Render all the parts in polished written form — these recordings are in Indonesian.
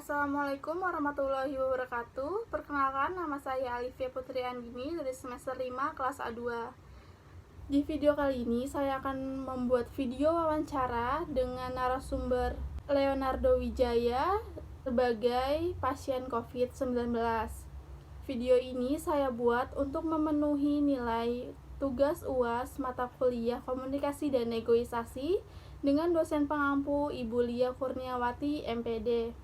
Assalamualaikum warahmatullahi wabarakatuh. Perkenalkan, nama saya Alifia Putri Andini dari semester 5 kelas A2. Di video kali ini saya akan membuat video wawancara dengan narasumber Leonardo Wijaya sebagai pasien COVID-19. Video ini saya buat untuk memenuhi nilai tugas UAS mata kuliah Komunikasi dan Negosiasi dengan dosen pengampu Ibu Lia Kurniawati, MPD.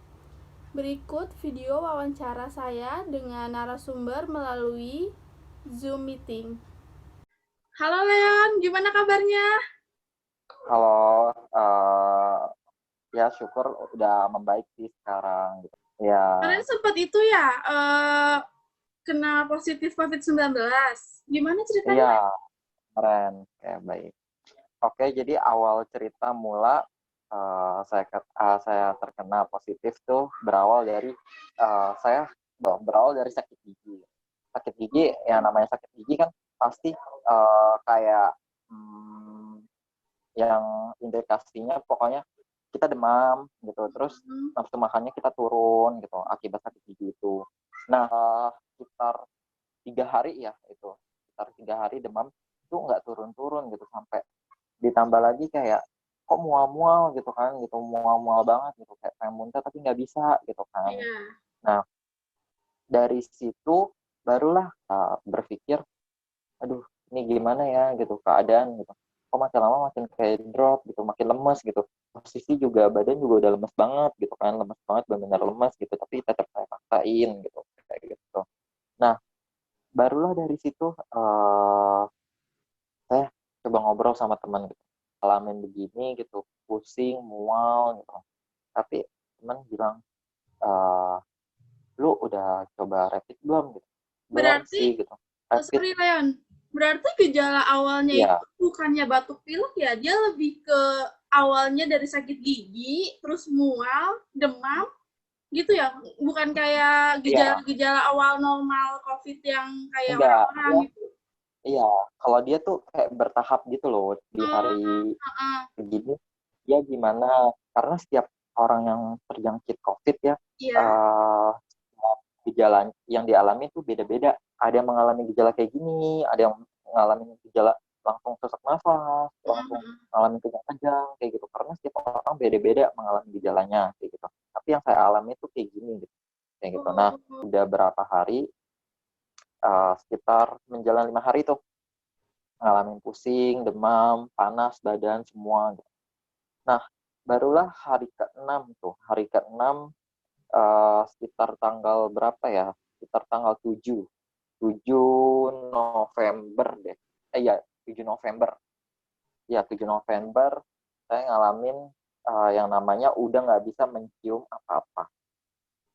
Berikut video wawancara saya dengan narasumber melalui Zoom meeting. Halo Leon, gimana kabarnya? Halo, ya syukur udah membaik sih sekarang gitu. Ya, Kalian sempat itu ya, kena positif COVID-19. Gimana ceritanya? iya, keren, kayak baik. Oke, jadi awal cerita mula saya terkena positif tuh berawal dari berawal dari sakit gigi. Sakit gigi, yang namanya sakit gigi kan pasti kayak yang indikasinya pokoknya kita demam gitu, terus nafsu makannya kita turun gitu akibat sakit gigi itu. Nah, sekitar 3 hari ya itu, sekitar 3 hari demam itu nggak turun-turun gitu, sampai ditambah lagi kayak kok mual-mual gitu kan, gitu mual-mual banget gitu, kayak pengen muntah tapi nggak bisa gitu kan. Iya. Nah, dari situ barulah berpikir, aduh ini gimana ya gitu keadaan gitu, kok makin lama makin kayak drop gitu, makin lemes gitu, posisi juga badan juga udah lemes banget gitu kan, lemes banget, benar-benar lemes gitu, tapi tetap saya paksain gitu kayak gitu. Nah, barulah dari situ saya coba ngobrol sama teman gitu, alamin begini gitu, pusing, mual gitu, tapi teman bilang, eee, "Lu udah coba rapid belum?" gitu. "Belum Berarti, sih," gitu. "Rapid." sorry Leon, berarti gejala awalnya itu Iya, bukannya batuk pilek ya, dia lebih ke awalnya dari sakit gigi, terus mual, demam, gitu ya? Bukan kayak iya, gejala-gejala awal normal COVID yang kayak enggak, orang-orang dia gitu. iya, kalau dia tuh kayak bertahap gitu loh, di Oh, hari heeh. segini dia gimana, karena setiap orang yang terjangkit COVID ya, Iya. semua gejala yang dialami tuh beda-beda. Ada yang mengalami gejala kayak gini, ada yang mengalami gejala langsung sesak nafas, Heeh, langsung heeh. mengalami kejang-kejang kayak gitu. Karena setiap orang beda-beda mengalami gejalanya kayak gitu. Tapi yang saya alami tuh kayak gini gitu, kayak gitu. Nah, Oh, udah berapa hari, sekitar menjelang 5 hari tuh ngalamin pusing, demam, panas badan semua gitu. Nah, barulah hari ke-6 tuh, hari ke-6, sekitar tanggal berapa ya, sekitar tanggal 7 November deh. Iya, 7 November. Iya, 7 November saya ngalamin, yang namanya udah nggak bisa mencium apa-apa.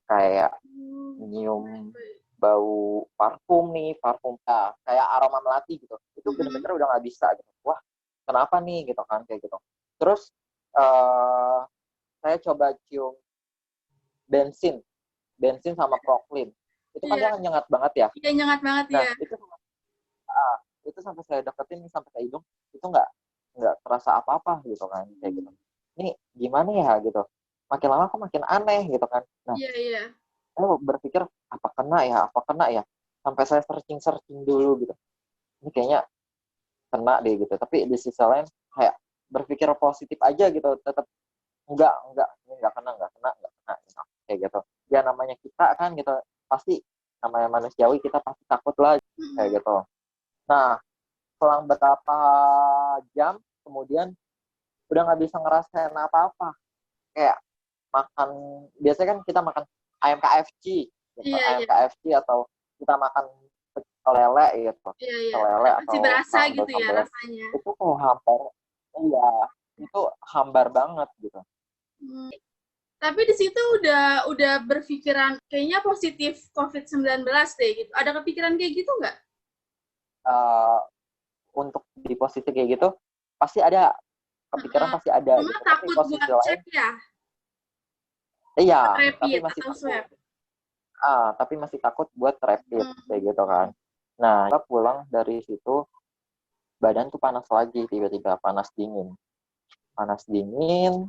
Kayak baik, nyium baik. bau parfum nih, parfum kayak aroma melati gitu. Itu Mhm. bener-bener udah nggak bisa gitu. Wah, kenapa nih gitu kan, kayak gitu. Terus, eee, saya coba cium bensin bensin sama Proclean. Itu kan Iya, dia nyengat banget ya. iya nyengat banget Nah, ya. itu sampai saya deketin nih sampai ke hidung, itu nggak terasa apa-apa gitu kan, kayak gitu. Ini gimana ya gitu, makin lama kok makin aneh gitu kan. Nah, Iya, iya. saya berpikir, apa kena ya? Sampai saya searching-searching dulu gitu. Ini kayaknya kena deh gitu, tapi di sisi lain kayak berpikir positif aja gitu, tetap enggak, ini enggak kena gitu, kayak gitu. Ya namanya kita kan gitu, pasti namanya manusiawi kita pasti takut lah Mhm. kayak gitu. Nah, selang berapa jam kemudian udah nggak bisa ngerasain apa-apa, kayak makan, biasanya kan kita makan ayam KFC gitu, Iya, ayam iya. KFC atau kita makan pecel lele gitu, Iya, iya. pecel lele Masih atau berasa gitu ya sambal-sambalan, rasanya. itu kayak hambar, iya, itu hambar banget gitu. Mmm, tapi di situ udah berpikiran kayaknya positif COVID-19 deh gitu. Ada kepikiran kayak gitu nggak? Eee, untuk di posisi kayak gitu, pasti ada, kepikiran Heeh. pasti ada Cuma gitu, tapi takut posisi buat lain cek ya? iya, Buat tapi rapid masih atau takut. swab? Tapi masih takut buat rapid, kayak gitu Mmm. kan. Nah, kita pulang dari situ, badan tuh panas lagi, tiba-tiba panas dingin. Panas dingin,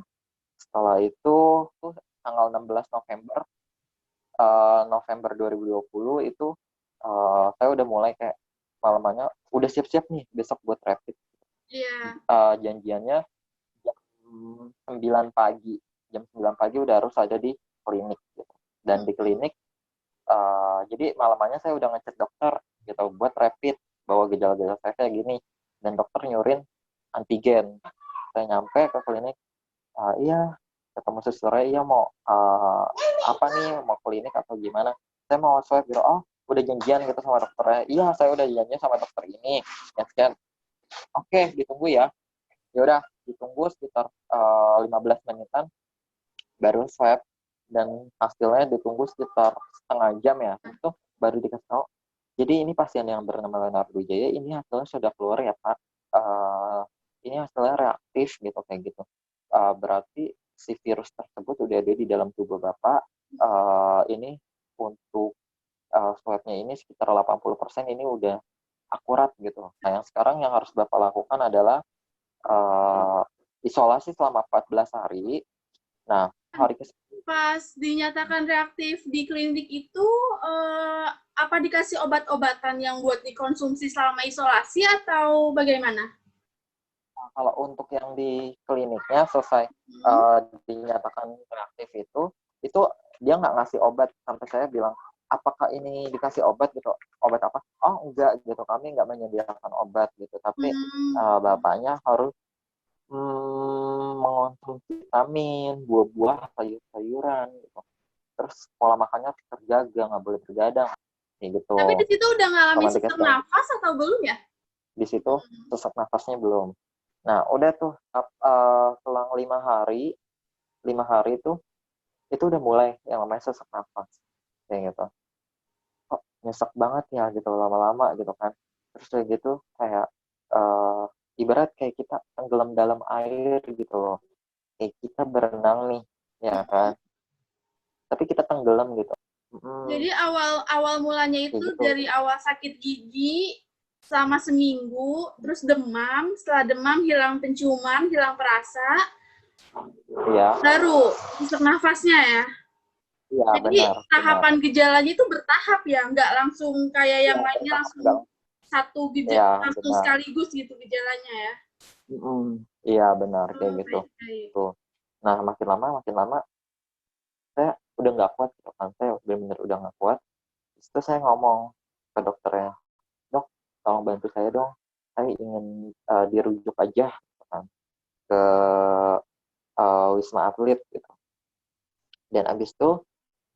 setelah itu tuh tanggal 16 November November 2020 itu saya udah mulai kayak malamannya udah siap-siap nih besok buat rapid. Janjiannya jam 9 pagi. Jam 9 pagi udah harus ada di klinik gitu. Dan di klinik jadi malamannya saya udah ngecek dokter gitu buat rapid bahwa gejala-gejala saya kayak gini, dan dokter nyurin antigen. Saya nyampe ke klinik, iya ketemu susternya, iya mau apa nih, mau klinik atau gimana, saya mau swab gitu. Oh udah janjian gitu sama dokternya, iya saya udah janjian sama dokter ini scan. Oke, ditunggu ya. Ya udah ditunggu sekitar 15 menitan baru swab, dan hasilnya ditunggu sekitar setengah jam ya, itu baru dikasih tahu. Jadi ini pasien yang bernama Leonardo Wijaya, ini hasilnya sudah keluar ya Pak. Ini hasilnya reaktif gitu kayak gitu. Berarti si virus tersebut udah ada di dalam tubuh Bapak. Ini untuk swabnya ini sekitar 80% ini udah akurat gitu. Nah yang sekarang yang harus Bapak lakukan adalah isolasi selama 14 hari. Nah hari ke Pas dinyatakan reaktif di klinik itu, apa dikasih obat-obatan yang buat dikonsumsi selama isolasi atau bagaimana? Kalau untuk yang di kliniknya selesai dinyatakan reaktif itu dia nggak ngasih obat, sampai saya bilang apakah ini dikasih obat gitu, obat apa? Oh enggak gitu, kami nggak menyediakan obat gitu, tapi bapaknya harus mengonsumsi vitamin, buah-buah, sayur-sayuran gitu. Terus pola makannya terjaga, nggak boleh bergadang kayak gitu. Tapi di situ udah ngalamin Sama sesak nafas atau belum ya? Di situ sesak nafasnya belum. Nah udah tuh selang 5 hari itu udah mulai yang namanya sesak nafas kayak gitu. Kok nyesek banget ya gitu lama-lama gitu kan. Terus kayak gitu kayak ibarat kayak kita tenggelam dalam air gitu loh. Kayak kita berenang nih ya kan, tapi kita tenggelam gitu. Jadi awal mulanya itu gitu. dari awal sakit gigi selama seminggu, terus demam, setelah demam hilang penciuman, hilang perasa, Iya. baru sesak nafasnya ya. Iya, jadi benar. tahapan gejalanya itu bertahap ya, nggak langsung kayak yang lainnya langsung satu gejala langsung sekaligus gitu gejalanya ya. Iya benar kayak gitu. Tuh. Nah makin lama saya udah nggak kuat gitu kan, saya benar-benar udah nggak kuat. Terus saya ngomong ke dokternya, dok tolong bantu saya dong, saya ingin dirujuk aja gitu kan, ke Wisma Atlet gitu. Dan abis itu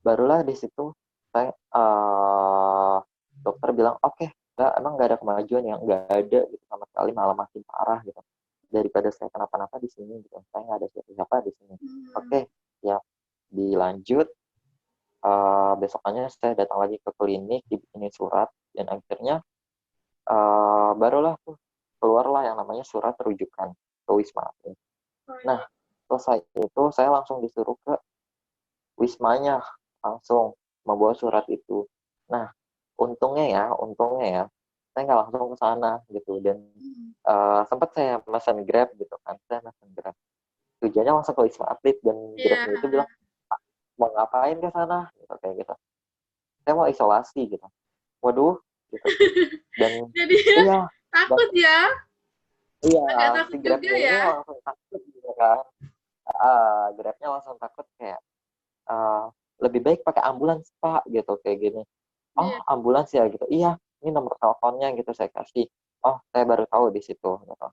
barulah di situ saya dokter bilang oke, emang nggak ada kemajuan ya, nggak ada gitu sama sekali, malah makin parah gitu. Daripada saya kenapa-napa di sini gitu, saya nggak ada siapa-siapa di sini. Oke, ya dilanjut. Besokannya saya datang lagi ke klinik, dibikinin surat, dan akhirnya barulah tuh keluarlah yang namanya surat rujukan ke Wisma Atlet. Nah selesai itu saya langsung disuruh ke Wismanya, langsung membawa surat itu. Nah untungnya ya saya nggak langsung ke sana gitu, dan sempat saya pesan Grab gitu kan, saya pesan Grab tujuannya langsung ke Wisma Atlet, dan Grabnya itu bilang mau ngapain ke sana gitu kayak gitu, saya mau isolasi gitu. Waduh gitu. Dan jadi iya takut ya, agak takut si juga Grabnya ini ya. langsung takut gitu kan. Grabnya langsung takut kayak lebih baik pakai ambulans Pak gitu kayak gini. Oh ambulans ya gitu, iya ini nomor teleponnya gitu saya kasih. Oh saya baru tahu di situ gitu.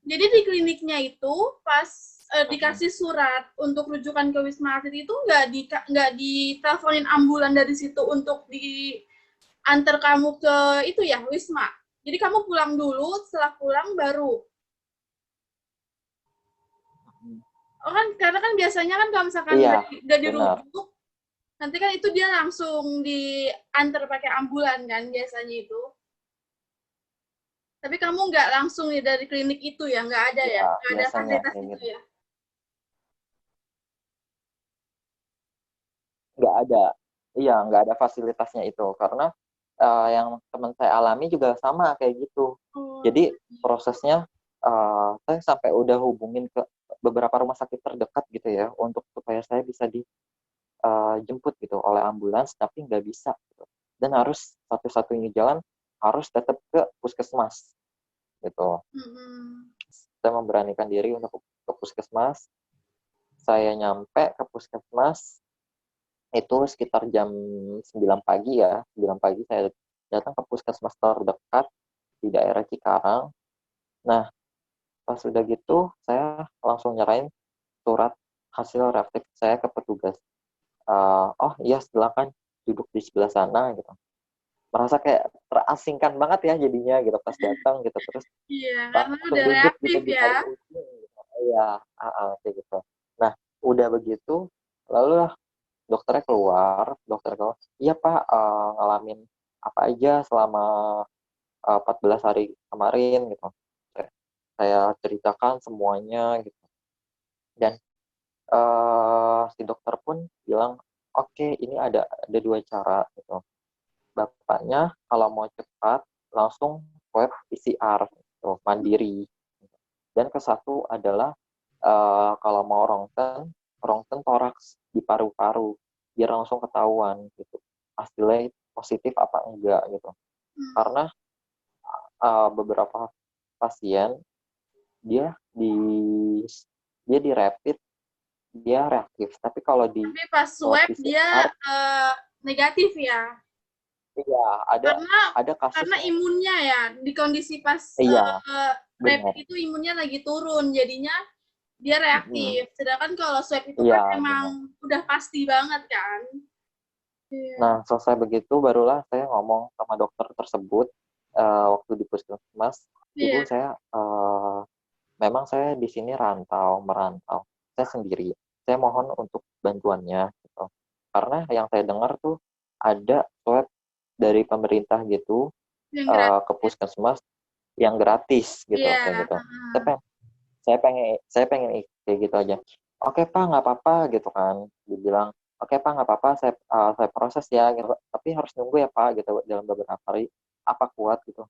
Jadi di kliniknya itu pas dikasih surat untuk rujukan ke Wisma Atlet itu nggak diteleponin ambulan dari situ untuk diantar kamu ke itu ya Wisma. Jadi kamu pulang dulu, setelah pulang baru. Oh kan, karena kan biasanya kan kalau misalkan udah dirujuk, nanti kan itu dia langsung diantar pakai ambulan kan biasanya itu. Tapi kamu nggak langsung ya dari klinik itu ya, nggak ada ya, nggak ada fasilitas itu ya. Nggak ada fasilitasnya itu, karena yang teman saya alami juga sama kayak gitu. Jadi prosesnya saya sampai udah hubungin ke beberapa rumah sakit terdekat gitu ya untuk supaya saya bisa dijemput gitu oleh ambulans, tapi nggak bisa gitu. Dan harus satu-satunya jalan harus tetap ke puskesmas gitu. Saya memberanikan diri untuk ke puskesmas. Saya nyampe ke puskesmas itu sekitar jam 9 pagi ya. 9 pagi saya datang ke puskesmas terdekat di daerah Cikarang. Nah, pas sudah gitu saya langsung nyerahin surat hasil reaktif saya ke petugas. Oh iya, silakan duduk di sebelah sana gitu. Merasa kayak terasingkan banget ya jadinya gitu pas datang gitu, terus Iya, karena langsung udah duduk gitu reaktif di ya. paling ujung gitu. Iya, kayak gitu. Nah, udah begitu, lalu dokternya keluar, iya Pak, ngalamin apa aja selama 14 hari kemarin gitu. Saya ceritakan semuanya gitu. Dan si dokter pun bilang, oke, ini ada dua cara gitu. Bapaknya kalau mau cepat langsung swab PCR gitu, mandiri. Dan ke satu adalah kalau mau rongsen toraks di paru-paru biar langsung ketahuan gitu hasilnya positif apa enggak gitu. Karena beberapa pasien dia di dia di rapid dia reaktif, tapi kalau di Tapi pas swab swab dia PCR negatif ya. iya Karena ada kasus karena yang imunnya ya di kondisi pas iya rapid benar. itu imunnya lagi turun, jadinya dia reaktif. Sedangkan kalau swab itu Iya kan benar. emang udah pasti banget kan. Nah, Iya. selesai begitu barulah saya ngomong sama dokter tersebut waktu di puskesmas, Ibu Iya. saya memang saya di sini merantau, saya sendiri. Saya mohon untuk bantuannya gitu. Karena yang saya dengar tuh ada swab dari pemerintah gitu Yang gratis. ke puskesmas yang gratis gitu Iya. kayak gitu. Saya pengen saya pengen kayak gitu aja. Oke Pak, nggak apa-apa gitu kan. Dibilang, oke Pak, nggak apa-apa, saya proses ya gitu. Tapi harus nunggu ya Pak gitu dalam beberapa hari. Apa kuat gitu?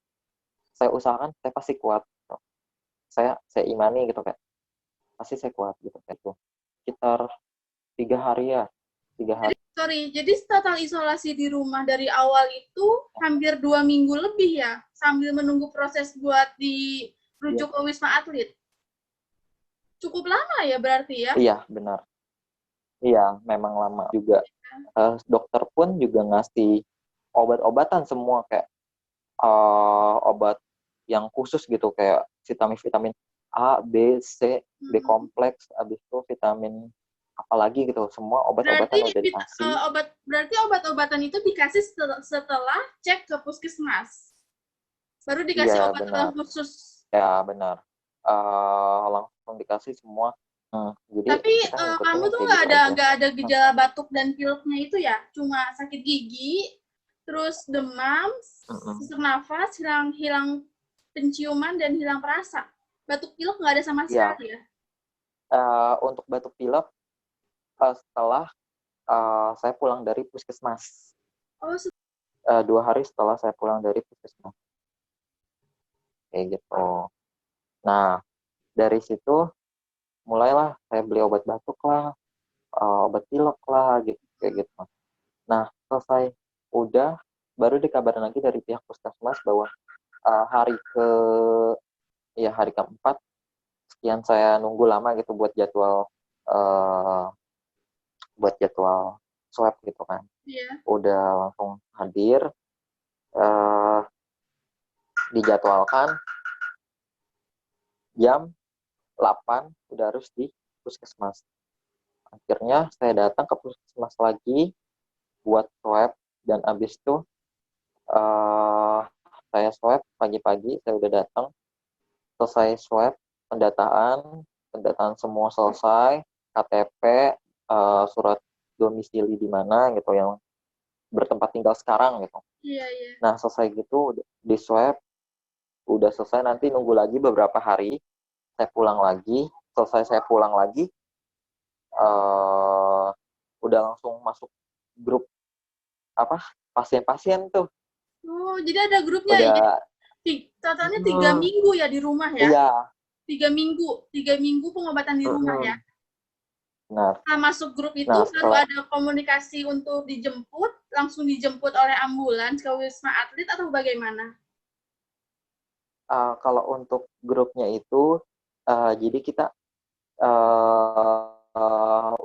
Saya usahakan saya pasti kuat. Gitu. Saya imani gitu kayak pasti saya kuat gitu kayak itu. Sekitar 3 hari ya, 3 hari. Jadi total isolasi di rumah dari awal itu hampir 2 minggu lebih ya, sambil menunggu proses buat Iya, dirujuk ke Wisma Atlet. Cukup lama ya berarti ya? iya benar. Iya, memang lama juga. Dokter pun juga ngasih obat-obatan semua kayak obat yang khusus gitu kayak vitamin-vitamin A, B, C, B kompleks, habis itu vitamin apalagi gitu. Semua obat-obatan udah dikasih. Berarti obat-obatan itu dikasih setelah cek ke puskesmas. Baru Iya, dikasih benar. obat-obatan khusus. Ya, benar. Langsung dikasih semua. Jadi Tapi kita ngikutin kamu yang tuh kayak nggak gitu ada aja. nggak ada gejala batuk dan pileknya itu ya? Cuma sakit gigi, terus demam, Mm-mm. sesak nafas, hilang hilang penciuman dan hilang perasa. Batuk pilek nggak ada sama Ya, sekali ya? untuk batuk pilek setelah saya pulang dari puskesmas. Oh, 2 hari setelah saya pulang dari puskesmas. Kayak gitu. Nah, dari situ mulailah saya beli obat batuk lah, obat pilek lah, gitu, kayak gitu. Nah, selesai udah, baru dikabarin lagi dari pihak puskesmas bahwa hari hari keempat, sekian saya nunggu lama gitu uh, buat jadwal swab gitu kan. iya. Udah langsung hadir, uh, dijadwalkan jam 8 udah harus di puskesmas. Akhirnya saya datang ke puskesmas lagi buat swab dan abis itu uh, saya swab pagi-pagi, saya udah datang, selesai swab, pendataan semua selesai, KTP, surat domisili di mana gitu yang bertempat tinggal sekarang gitu. Iya, iya. Nah selesai gitu di swab, udah selesai, nanti nunggu lagi beberapa hari, saya pulang lagi, selesai saya pulang lagi, udah langsung masuk grup apa pasien-pasien tuh. Oh, jadi ada grupnya ya? Udah Totalnya 3 minggu ya di rumah ya? iya 3 minggu pengobatan di rumah ya. Benar. Setelah masuk grup itu Nah, selalu ada komunikasi untuk dijemput, langsung dijemput oleh ambulans ke Wisma Atlet atau bagaimana? kalau untuk grupnya itu, jadi kita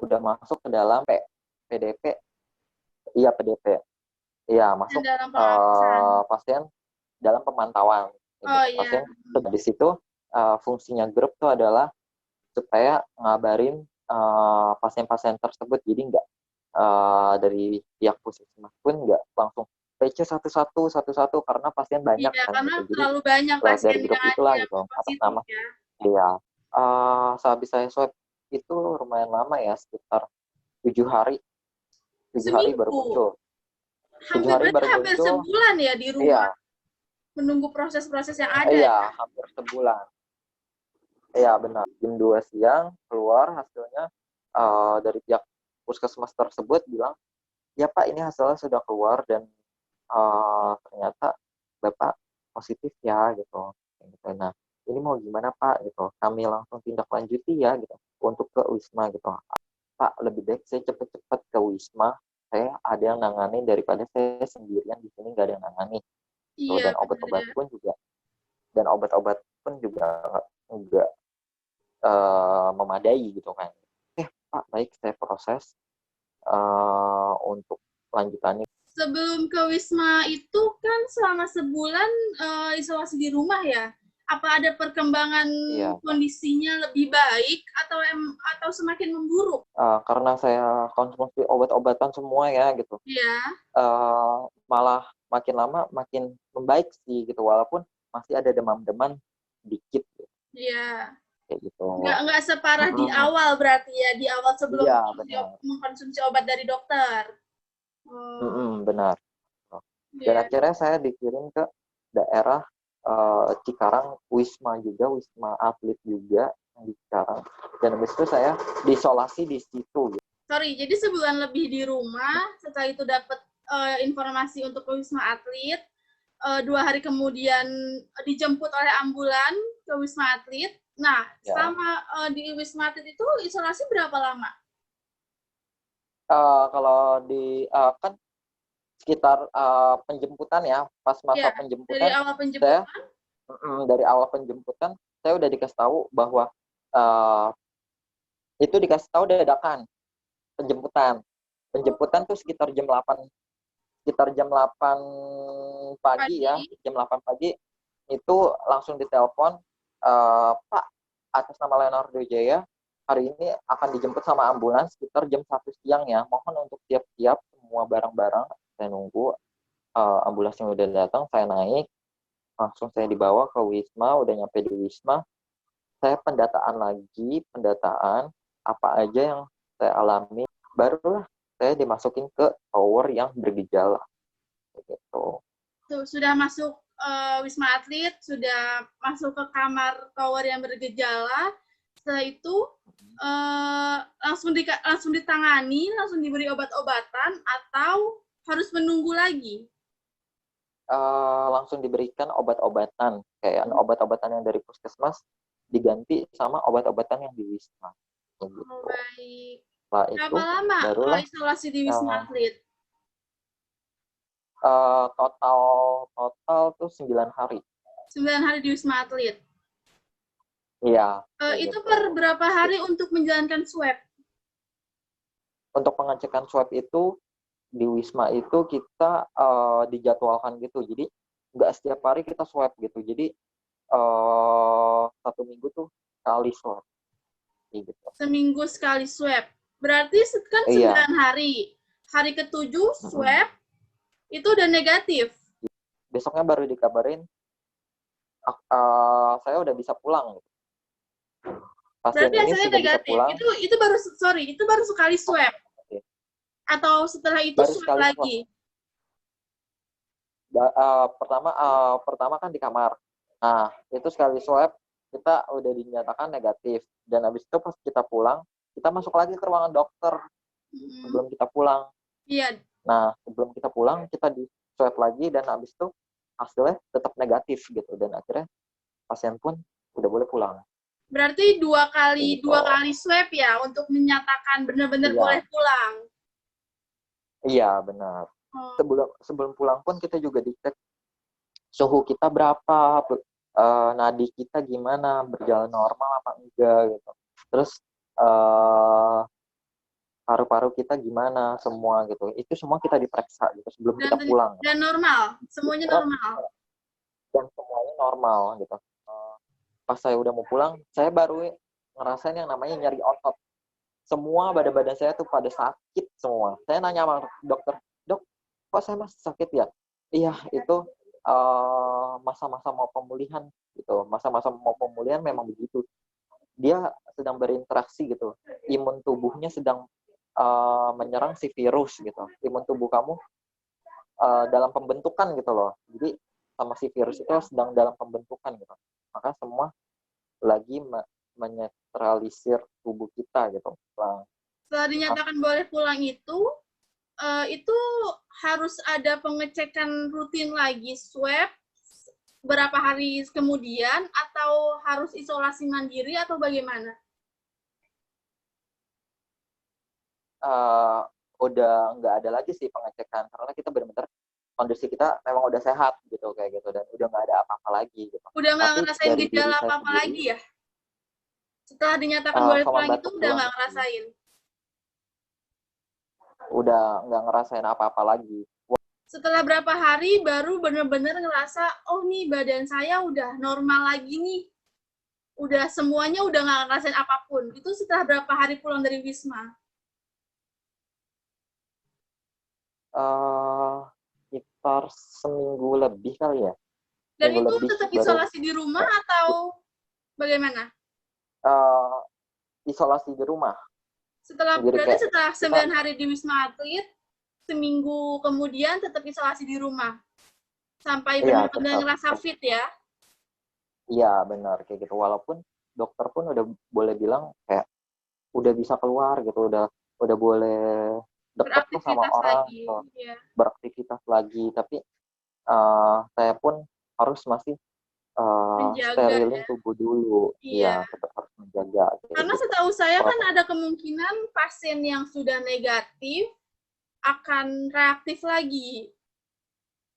udah masuk ke dalam PDP, iya PDP, iya Dan masuk dalam pengawasan. pasien dalam pemantauan. Gitu. Oh iya. Pasien di situ fungsinya grup itu adalah supaya ngabarin pasien-pasien tersebut, jadi nggak dari pihak puskesmas pun nggak langsung PC satu-satu karena pasien banyak Iya, kan karena gitu. Jadi terlalu banyak lewat pasien dari grup yang itulah yang gitu atas positif nama. ya. Iya. Sehabis saya swab itu lumayan lama ya, sekitar 7 hari. 7 hari baru Seminggu. muncul. 7 hari Berarti baru hampir muncul. sebulan ya di rumah Iya, menunggu proses-proses yang ada iya ya. hampir sebulan. Iya benar. Jam 2 siang keluar hasilnya, dari pihak puskesmas tersebut bilang, ya Pak ini hasilnya sudah keluar dan ternyata Bapak positif ya gitu. Gitu. Nah ini mau gimana Pak gitu. Kami langsung tindak lanjuti ya gitu untuk ke Wisma gitu. Pak lebih baik saya cepet-cepet ke Wisma. Saya ada yang nangani daripada saya sendirian di sini nggak ada yang nangani. Gitu. Iya, Dan benar obat-obat ya. pun juga nggak memadai gitu kan. Pak baik saya proses untuk lanjutannya. Sebelum ke Wisma itu kan selama sebulan isolasi di rumah ya. Apa ada perkembangan Iya. kondisinya lebih baik atau semakin memburuk? Karena saya konsumsi obat-obatan semua ya gitu. Iya. Malah makin lama makin membaik sih gitu, walaupun masih ada demam-demam dikit gitu. Iya. Kayak gitu. Nggak separah di awal berarti ya, di awal sebelum Iya benar. mengkonsumsi obat dari dokter. Benar. Dan Iya. akhirnya saya dikirim ke daerah Cikarang, Wisma juga, Wisma Atlet juga yang di Cikarang. Dan habis itu saya diisolasi di situ. Gitu. Sorry, jadi sebulan lebih di rumah, setelah itu dapat informasi untuk ke Wisma Atlet, 2 hari kemudian dijemput oleh ambulan ke Wisma Atlet. Nah, Ya. selama di Wisma Atlet itu isolasi berapa lama? Kalau di kan sekitar penjemputan ya, pas masa Ya, dari penjemputan, awal saya penjemputan. dari awal penjemputan saya udah dikasih tahu bahwa itu dikasih tahu dadakan penjemputan. Penjemputan tuh sekitar jam 8 pagi ya, jam 8 pagi itu langsung ditelepon, Pak atas nama Leonardo Jaya hari ini akan dijemput sama ambulans sekitar jam 1 siang ya, mohon untuk siap-siap semua barang-barang. Saya nunggu ambulansnya udah datang, saya naik, langsung saya dibawa ke Wisma. Udah nyampe di Wisma, saya pendataan apa aja yang saya alami, barulah saya dimasukin ke tower yang bergejala gitu. Sudah masuk Wisma Atlet, sudah masuk ke kamar tower yang bergejala. Setelah itu langsung ditangani, langsung diberi obat-obatan atau harus menunggu lagi? Langsung diberikan obat-obatan, kayak obat-obatan yang dari puskesmas diganti sama obat-obatan yang di Wisma. Gitu. Oh, baik. Setelah itu Berapa lama barulah isolasi di Wisma Atlet? total tuh 9 hari. 9 hari di Wisma Atlet. Iya. Itu gitu. per berapa hari untuk menjalankan swab? Untuk pengecekan swab itu di Wisma itu kita dijadwalkan gitu. Jadi nggak setiap hari kita swab gitu. Jadi 1 minggu tuh sekali swab. Gitu. Seminggu sekali swab. Berarti kan 9 hari. Hari ke-7 swab itu udah negatif. Besoknya baru dikabarin saya udah bisa pulang. Gitu. Pasien berarti ini hasilnya sudah negatif. bisa pulang. Itu baru sekali swab. Okay. Atau setelah itu baru swab lagi? Pertama kan di kamar. Nah, itu sekali swab kita udah dinyatakan negatif. Dan habis itu pas kita pulang, kita masuk lagi ke ruangan dokter sebelum kita pulang. Iya. Nah, sebelum kita pulang, kita di swab lagi dan habis itu hasilnya tetap negatif gitu. Dan akhirnya pasien pun udah boleh pulang. Berarti dua gitu. kali swab ya untuk menyatakan benar-benar Iya, boleh pulang. iya benar. Oh, Sebelum pulang pun kita juga dicek suhu kita berapa, nadi kita gimana, berjalan normal apa enggak gitu. Terus uh, paru-paru kita gimana semua gitu. Itu semua kita diperiksa gitu sebelum kita pulang. dan normal, semuanya normal. Dan semuanya normal gitu. Pas saya udah mau pulang, saya baru ngerasain yang namanya nyeri otot. Semua badan-badan saya tuh pada sakit semua. Saya nanya sama dokter, dok, kok saya masih sakit ya? Iya, itu masa-masa mau pemulihan gitu. Masa-masa mau pemulihan memang begitu. Dia sedang berinteraksi gitu. Imun tubuhnya sedang menyerang si virus gitu. Imun tubuh kamu dalam pembentukan gitu loh. Jadi sama si virus itu sedang dalam pembentukan gitu. Maka semua lagi menetralisir tubuh kita gitu. Setelah dinyatakan boleh pulang itu harus ada pengecekan rutin lagi swab berapa hari kemudian atau harus isolasi mandiri atau bagaimana? Udah nggak ada lagi sih pengecekan karena kita benar-benar kondisi kita memang udah sehat gitu kayak gitu dan udah nggak ada apa-apa lagi gitu. Udah nggak Tapi ngerasain dari diri gejala saya apa-apa sendiri lagi ya? Setelah dinyatakan boleh sama pulang itu batuk udah doang nggak sih. ngerasain? Udah nggak ngerasain apa-apa lagi. Setelah berapa hari baru benar-benar ngerasa, oh nih badan saya udah normal lagi nih. Udah semuanya udah nggak ngerasain apapun. Itu setelah berapa hari pulang dari Wisma? Sekitar seminggu lebih kali ya. Dan Seminggu itu lebih tetap baru isolasi di rumah kayak atau bagaimana? uh, isolasi di rumah. Jadi Berarti kayak setelah kita 9 hari di Wisma Atlet, seminggu kemudian tetap isolasi di rumah. Sampai iya benar-benar tetap ngerasa fit ya. iya benar kayak gitu. Walaupun dokter pun udah boleh bilang kayak udah bisa keluar gitu, udah boleh deket tuh sama Beraktivitas orang lagi. gitu, Ya. beraktivitas lagi. Tapi saya pun harus masih Menjaga sterilin ya. tubuh dulu. Iya, Iya. tetap harus menjaga kayak Karena gitu. setahu saya kan Walaupun ada kemungkinan pasien yang sudah negatif akan reaktif lagi.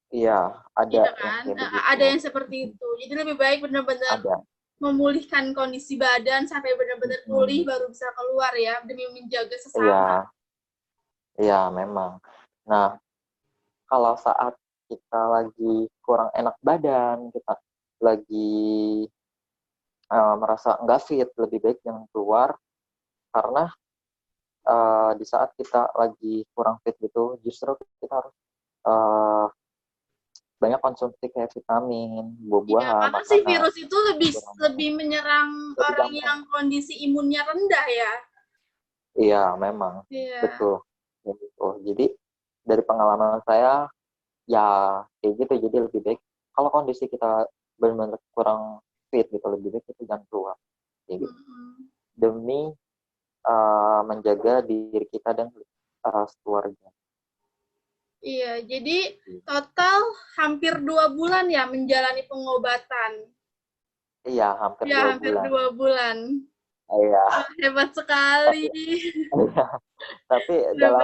iya ada Iya yang kan? kayak begitu. Ada yang seperti itu. Jadi lebih baik benar-benar Ada. memulihkan kondisi badan sampai benar-benar pulih baru bisa keluar ya demi menjaga sesama. Iya, iya memang. Nah, kalau saat kita lagi kurang enak badan, kita lagi merasa nggak fit, lebih baik jangan keluar karena di saat kita lagi kurang fit gitu, justru kita harus uh, banyak konsumsi kayak vitamin, Iya, buah-buahan, karena si makanan, virus itu lebih menyerang lebih orang gampang. yang kondisi imunnya rendah ya. Iya, memang Iya. betul. Gitu. Jadi dari pengalaman saya ya kayak gitu. Jadi lebih baik kalau kondisi kita benar-benar kurang fit gitu, lebih baik kita jangan keluar. Kayak gitu. Mm-mm. Demi menjaga diri kita dan keluarga. Iya, jadi total hampir 2 bulan ya menjalani pengobatan. Iya, hampir Ya, dua hampir bulan. 2 bulan. Iya, Wah, hebat sekali. tapi tapi Udah berjuang.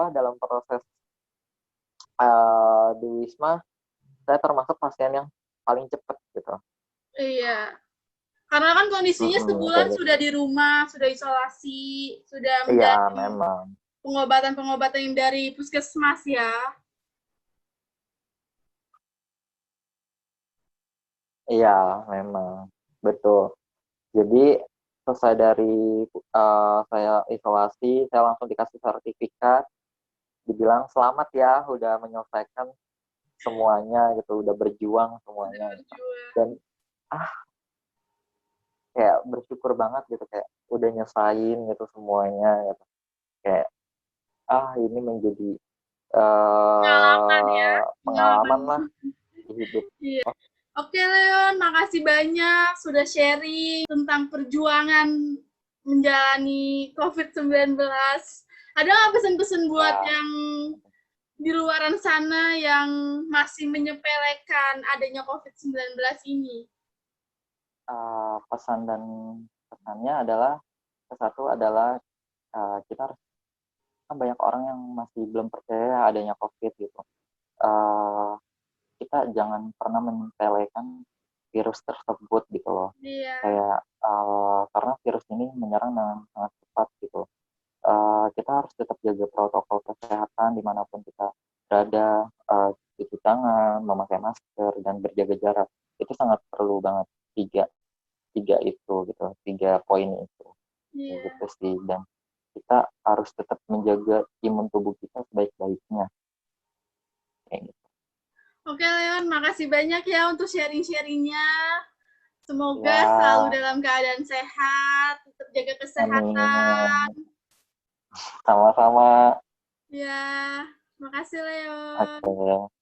dalam proses di Wisma saya termasuk pasien yang paling cepat gitu. Iya. Karena kan kondisinya sebulan Kayak gitu. sudah di rumah, sudah isolasi, sudah Iya, menjalani memang. pengobatan-pengobatan yang dari puskesmas ya. Iya, memang. Betul. Jadi selesai dari saya isolasi, saya langsung dikasih sertifikat, dibilang selamat ya, udah menyelesaikan semuanya gitu, udah berjuang Sudah semuanya. Gitu. berjuang. Dan kayak bersyukur banget gitu, kayak udah nyesain gitu semuanya gitu. Kayak ini menjadi Pengalaman ya, pengalaman. pengalaman lah di hidup. Iya. Oke Leon, makasih banyak sudah sharing tentang perjuangan menjalani COVID-19. Ada nggak pesan-pesan buat Ya, yang di luaran sana yang masih menyepelekan adanya COVID-19 ini? Pesan dan pesannya adalah, satu adalah kita harus, kan banyak orang yang masih belum percaya adanya COVID gitu. Kita jangan pernah menyepelekan virus tersebut gitu loh. Iya, Kayak karena virus ini menyerang dengan sangat cepat gitu. Kita harus tetap jaga protokol kesehatan dimanapun kita berada, cuci tangan, memakai masker, dan berjaga jarak. Itu sangat perlu banget, tiga tiga itu gitu, 3 poin itu iya. gitu sih. Dan kita harus tetap menjaga imun tubuh kita sebaik-baiknya kayak gitu. Oke, Leon, makasih banyak ya untuk sharing-sharingnya. Semoga selalu Ya, dalam keadaan sehat, tetap jaga kesehatan. amin. Sama-sama. Ya, makasih, Leon. Oke.